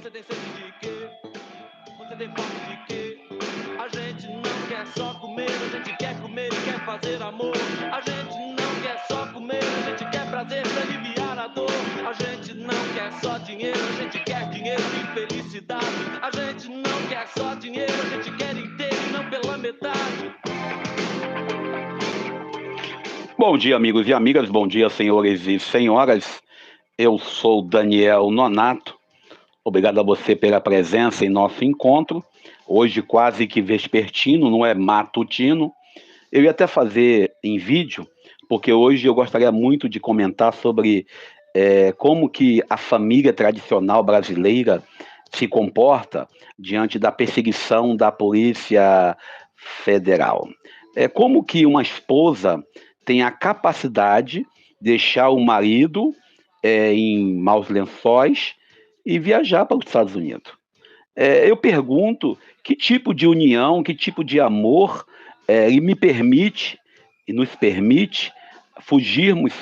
Você tem sede de quê? Você tem fome de quê? A gente não quer só comer, a gente quer comer e quer fazer amor. A gente não quer só comer, a gente quer prazer pra aliviar a dor. A gente não quer só dinheiro, a gente quer dinheiro e felicidade. A gente não quer só dinheiro, a gente quer inteiro e não pela metade. Bom dia, amigos e amigas, bom dia, senhores e senhoras. Eu sou Daniel Nonato. Obrigado a você pela presença em nosso encontro. Hoje quase que vespertino, não é matutino. Eu ia até fazer em vídeo, porque hoje eu gostaria muito de comentar sobre como que a família tradicional brasileira se comporta diante da perseguição da Polícia Federal. Como que uma esposa tem a capacidade de deixar o marido em maus lençóis e viajar para os Estados Unidos. Eu pergunto que tipo de união, que tipo de amor ele me permite e nos permite fugirmos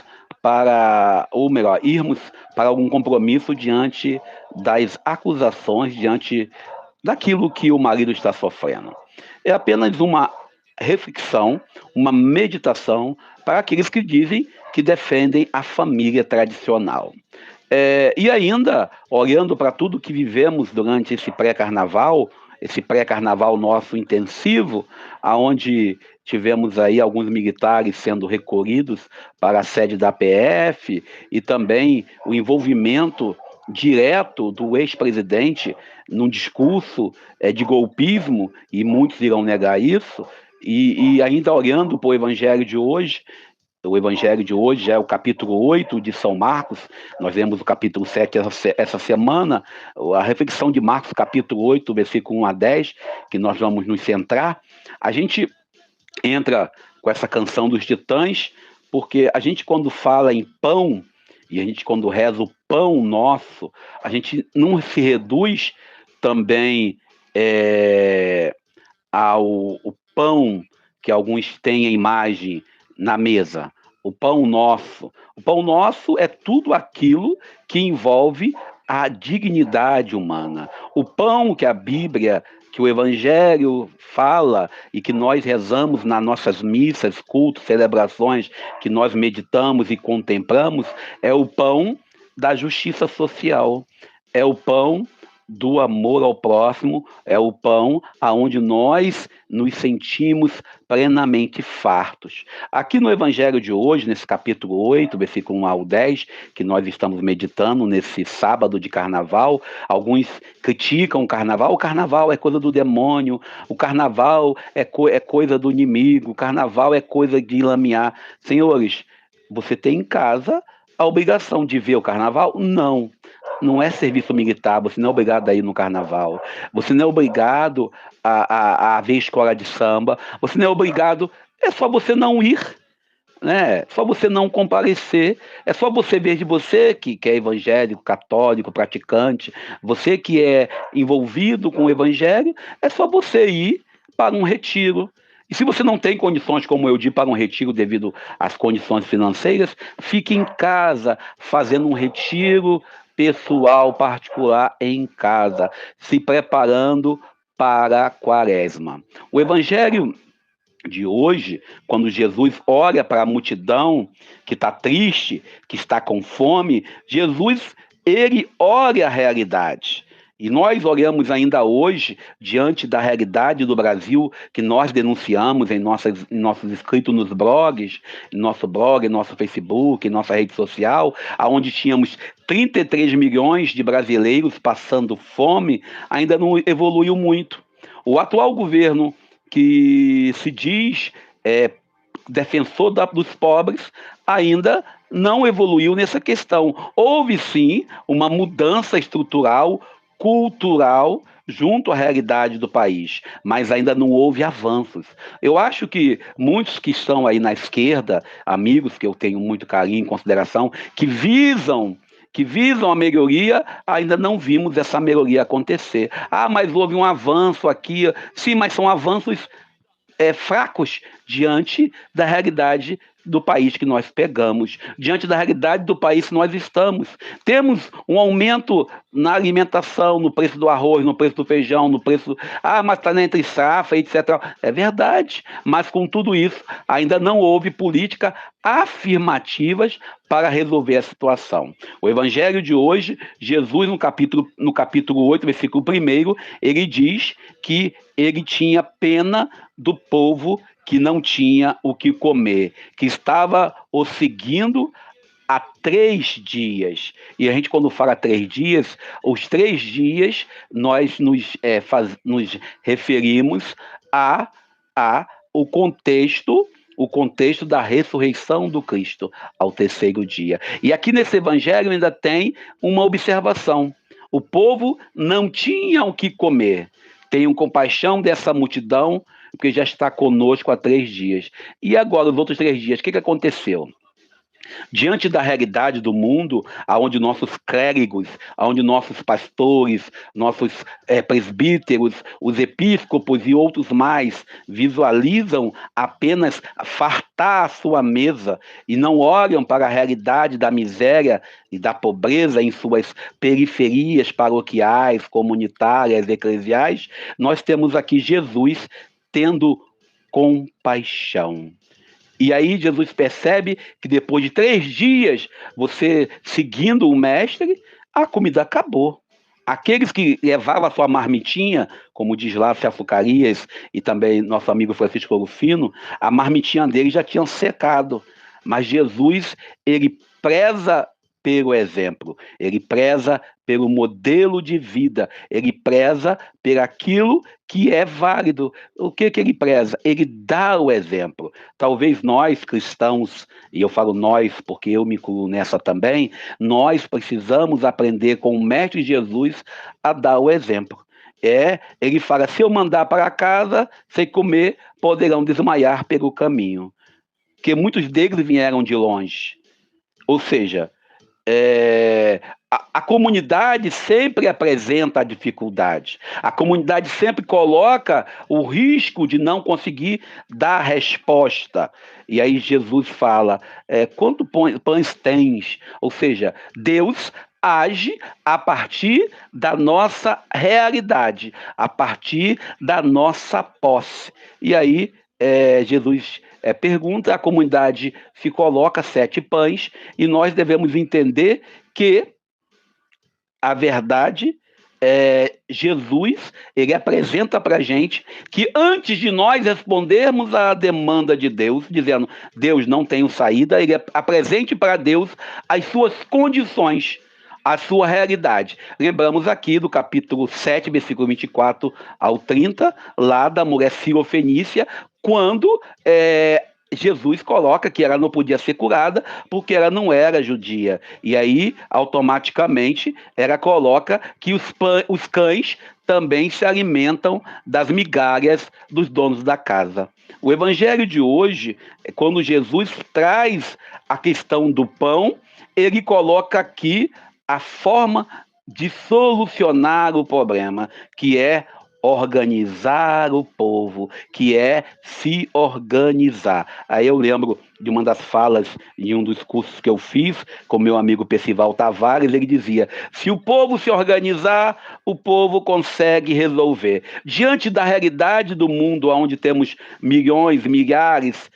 para, ou melhor, irmos para algum compromisso diante das acusações, diante daquilo que o marido está sofrendo. É apenas uma reflexão, uma meditação para aqueles que dizem que defendem a família tradicional. E ainda, olhando para tudo que vivemos durante esse pré-carnaval nosso intensivo, aonde tivemos aí alguns militares sendo recolhidos para a sede da PF e também o envolvimento direto do ex-presidente num discurso de golpismo, e muitos irão negar isso, e ainda olhando para o Evangelho de hoje. O Evangelho de hoje é o capítulo 8 de São Marcos. Nós lemos o capítulo 7 essa semana, a reflexão de Marcos, capítulo 8, versículo 1 a 10, que nós vamos nos centrar. A gente entra com essa canção dos Titãs, porque a gente, quando fala em pão, e a gente, quando reza o pão nosso, a gente não se reduz também ao pão que alguns têm a imagem na mesa. O pão nosso. O pão nosso é tudo aquilo que envolve a dignidade humana. O pão que a Bíblia, que o Evangelho fala e que nós rezamos nas nossas missas, cultos, celebrações, que nós meditamos e contemplamos, é o pão da justiça social. É o pão do amor ao próximo, é o pão aonde nós nos sentimos plenamente fartos. Aqui no Evangelho de hoje, nesse capítulo 8, versículo 1 ao 10, que nós estamos meditando nesse sábado de carnaval, alguns criticam o carnaval é coisa do demônio, o carnaval é coisa do inimigo, o carnaval é coisa de lamear. Senhores, você tem em casa a obrigação de ver o carnaval? Não. Não é serviço militar, você não é obrigado a ir no carnaval, você não é obrigado a ver escola de samba, você não é obrigado, é só você não ir, né? É só você não comparecer, é só você ver de você que é evangélico, católico, praticante, você que é envolvido com o evangelho, é só você ir para um retiro. E se você não tem condições, como eu, de ir para um retiro devido às condições financeiras, fique em casa fazendo um retiro pessoal, particular em casa, se preparando para a quaresma. O evangelho de hoje, quando Jesus olha para a multidão que está triste, que está com fome, Jesus, ele olha a realidade. E nós olhamos ainda hoje, diante da realidade do Brasil, que nós denunciamos em nossos escritos nos blogs, em nosso blog, em nosso Facebook, em nossa rede social, onde tínhamos 33 milhões de brasileiros passando fome, ainda não evoluiu muito. O atual governo, que se diz defensor dos pobres, ainda não evoluiu nessa questão. Houve sim uma mudança estrutural, cultural, junto à realidade do país, mas ainda não houve avanços. Eu acho que muitos que estão aí na esquerda, amigos que eu tenho muito carinho e consideração, que visam a melhoria, ainda não vimos essa melhoria acontecer. Ah, mas houve um avanço aqui. Sim, mas são avanços fracos diante da realidade do país que nós pegamos, diante da realidade do país que nós estamos. Temos um aumento na alimentação, no preço do arroz, no preço do feijão, no preço... Ah, mas está entre safra, etc. É verdade, mas com tudo isso, ainda não houve política afirmativas para resolver a situação. O evangelho de hoje, Jesus, no capítulo 8, versículo 1, ele diz que ele tinha pena do povo que não tinha o que comer, que estava o seguindo há 3 dias. E a gente, quando fala 3 dias, os 3 dias nós nos referimos a o contexto da ressurreição do Cristo ao 3º dia. E aqui nesse evangelho ainda tem uma observação. O povo não tinha o que comer. Tenham compaixão dessa multidão, porque já está conosco há 3 dias. E agora, os outros 3 dias, o que aconteceu? Diante da realidade do mundo, onde nossos clérigos, onde nossos pastores, nossos presbíteros, os episcopos e outros mais visualizam apenas fartar a sua mesa e não olham para a realidade da miséria e da pobreza em suas periferias paroquiais, comunitárias, eclesiais, nós temos aqui Jesus tendo compaixão. E aí Jesus percebe que depois de 3 dias, você seguindo o mestre, a comida acabou. Aqueles que levavam a sua marmitinha, como diz lá Celso Farias e também nosso amigo Francisco Rufino, a marmitinha dele já tinha secado. Mas Jesus, ele preza pelo exemplo, ele preza pelo modelo de vida, ele preza por aquilo que é válido. O que ele preza? Ele dá o exemplo. Talvez nós, cristãos, e eu falo nós porque eu me incluo nessa também, nós precisamos aprender com o Mestre Jesus a dar o exemplo. Ele fala, se eu mandar para casa, sem comer, poderão desmaiar pelo caminho. Porque muitos deles vieram de longe. Ou seja, a comunidade sempre apresenta a dificuldade. A comunidade sempre coloca o risco de não conseguir dar resposta. E aí Jesus fala, quanto pães tens? Ou seja, Deus age a partir da nossa realidade, a partir da nossa posse. E aí Jesus pergunta, a comunidade se coloca 7 pães, e nós devemos entender que a verdade Jesus, ele apresenta para a gente que antes de nós respondermos à demanda de Deus, dizendo, Deus, não tenho saída, ele apresente para Deus as suas condições, a sua realidade. Lembramos aqui do capítulo 7, versículo 24 ao 30, lá da mulher Sirofenícia, quando Jesus coloca que ela não podia ser curada porque ela não era judia. E aí, automaticamente, ela coloca que os cães também se alimentam das migalhas dos donos da casa. O evangelho de hoje, quando Jesus traz a questão do pão, ele coloca aqui a forma de solucionar o problema, que é organizar o povo, que é se organizar. Aí eu lembro de uma das falas em um dos cursos que eu fiz com meu amigo Percival Tavares, ele dizia, se o povo se organizar, o povo consegue resolver. Diante da realidade do mundo, onde temos milhões, milhares,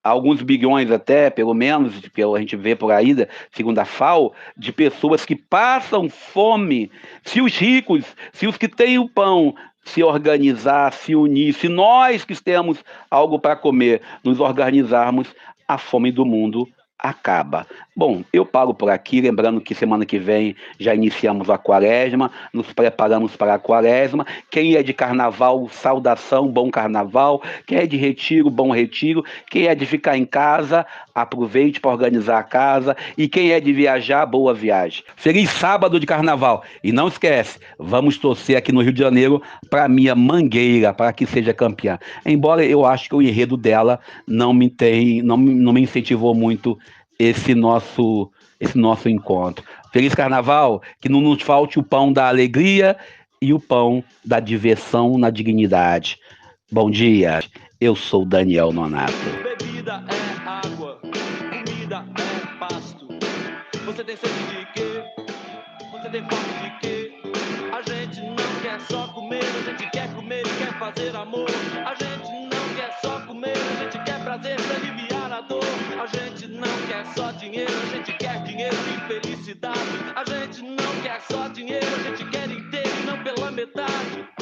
alguns bilhões até, pelo menos, que a gente vê por aí, segundo a FAO, de pessoas que passam fome, se os ricos, se os que têm o pão, se organizar, se unir, se nós que temos algo para comer, nos organizarmos, a fome do mundo acaba. Bom, eu paro por aqui, lembrando que semana que vem já iniciamos a quaresma, nos preparamos para a quaresma. Quem é de carnaval, saudação, bom carnaval. Quem é de retiro, bom retiro. Quem é de ficar em casa, aproveite para organizar a casa. E quem é de viajar, boa viagem. Feliz sábado de carnaval. E não esquece, vamos torcer aqui no Rio de Janeiro para a minha Mangueira, para que seja campeã. Embora eu acho que o enredo dela não me incentivou muito esse nosso encontro. Feliz carnaval, que não nos falte o pão da alegria e o pão da diversão na dignidade. Bom dia, eu sou Daniel Nonato. Bebida é água. pasto. Você tem sede de quê? Você tem fome de quê? A gente não quer só comer, a gente quer comer e quer fazer amor. A gente não quer só comer, a gente quer prazer pra aliviar a dor. A gente não quer só dinheiro, a gente quer dinheiro e felicidade. A gente não quer só dinheiro, a gente quer inteiro e não pela metade.